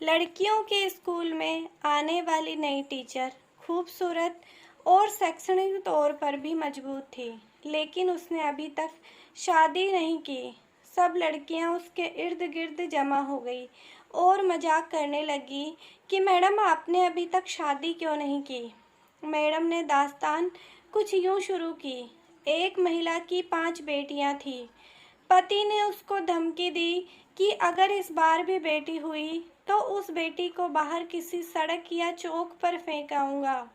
लड़कियों के स्कूल में आने वाली नई टीचर खूबसूरत और शैक्षणिक तौर पर भी मजबूत थी, लेकिन उसने अभी तक शादी नहीं की। सब लड़कियां उसके इर्द गिर्द जमा हो गई और मजाक करने लगी कि मैडम आपने अभी तक शादी क्यों नहीं की। मैडम ने दास्तान कुछ यूं शुरू की। एक महिला की 5 बेटियां थी। पति ने उसको धमकी दी कि अगर इस बार भी बेटी हुई तो उस बेटी को बाहर किसी सड़क या चौक पर फेंकाऊंगा।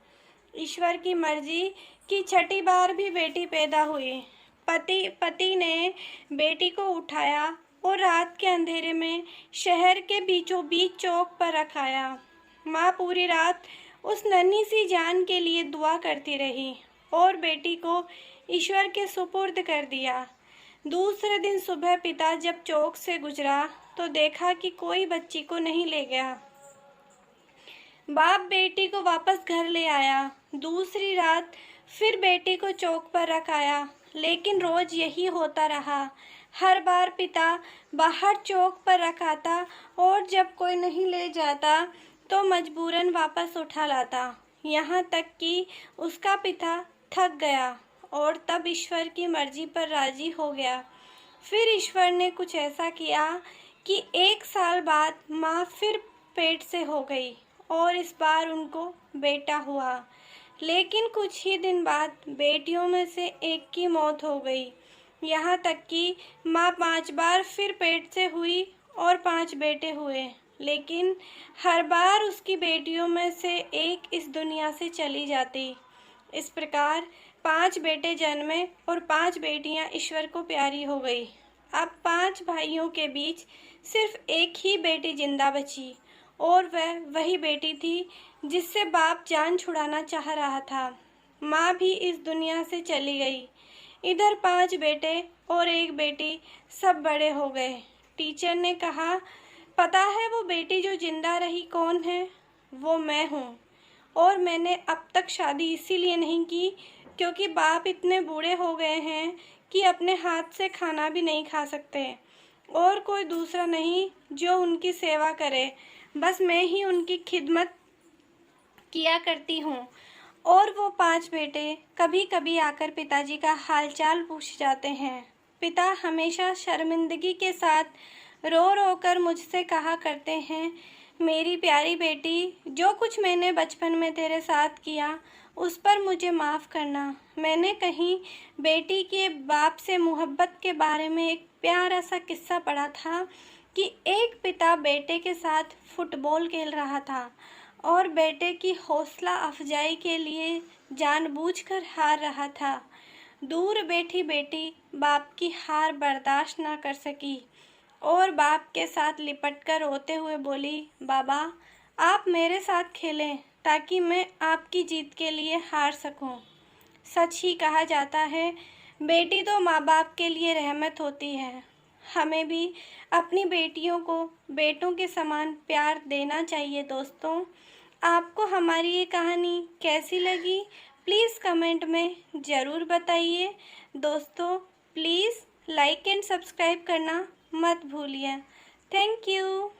ईश्वर की मर्जी कि छठी बार भी बेटी पैदा हुई। पति ने बेटी को उठाया और रात के अंधेरे में शहर के बीचों बीच चौक पर रखाया। माँ पूरी रात उस नन्ही सी जान के लिए दुआ करती रही और बेटी को ईश्वर के सुपुर्द कर दिया। दूसरे दिन सुबह पिता जब चौक से गुजरा तो देखा कि कोई बच्ची को नहीं ले गया। बाप बेटी को वापस घर ले आया। दूसरी रात फिर बेटी को चौक पर रखाया, लेकिन रोज यही होता रहा। हर बार पिता बाहर चौक पर रखाता और जब कोई नहीं ले जाता तो मजबूरन वापस उठा लाता। यहाँ तक कि उसका पिता थक गया और तब ईश्वर की मर्जी पर राजी हो गया। फिर ईश्वर ने कुछ ऐसा किया कि 1 साल बाद माँ फिर पेट से हो गई और इस बार उनको बेटा हुआ। लेकिन कुछ ही दिन बाद बेटियों में से एक की मौत हो गई। यहाँ तक कि माँ 5 बार फिर पेट से हुई और 5 बेटे हुए, लेकिन हर बार उसकी बेटियों में से एक इस दुनिया से चली जाती। इस प्रकार 5 बेटे जन्मे और 5 बेटियां ईश्वर को प्यारी हो गई। अब 5 भाइयों के बीच सिर्फ एक ही बेटी जिंदा बची और वह वही बेटी थी जिससे बाप जान छुड़ाना चाह रहा था। माँ भी इस दुनिया से चली गई। इधर 5 बेटे और एक बेटी सब बड़े हो गए। टीचर ने कहा, पता है वो बेटी जो जिंदा रही कौन है? वो मैं हूँ। और मैंने अब तक शादी इसीलिए नहीं की क्योंकि बाप इतने बूढ़े हो गए हैं कि अपने हाथ से खाना भी नहीं खा सकते और कोई दूसरा नहीं जो उनकी सेवा करे। बस मैं ही उनकी खिदमत किया करती हूँ। और वो 5 बेटे कभी कभी आकर पिताजी का हालचाल पूछ जाते हैं। पिता हमेशा शर्मिंदगी के साथ रो रो कर मुझसे कहा करते हैं, मेरी प्यारी बेटी, जो कुछ मैंने बचपन में तेरे साथ किया उस पर मुझे माफ़ करना। मैंने कहीं बेटी के बाप से मोहब्बत के बारे में एक प्यारा सा किस्सा पढ़ा था कि एक पिता बेटे के साथ फुटबॉल खेल रहा था और बेटे की हौसला अफजाई के लिए जानबूझकर हार रहा था। दूर बैठी बेटी बाप की हार बर्दाश्त न कर सकी और बाप के साथ लिपटकर रोते हुए बोली, बाबा आप मेरे साथ खेलें ताकि मैं आपकी जीत के लिए हार सकूं। सच ही कहा जाता है, बेटी तो माँ बाप के लिए रहमत होती है। हमें भी अपनी बेटियों को बेटों के समान प्यार देना चाहिए। दोस्तों, आपको हमारी ये कहानी कैसी लगी प्लीज़ कमेंट में ज़रूर बताइए। दोस्तों, प्लीज़ लाइक एंड सब्सक्राइब करना मत भूलिए। Thank you.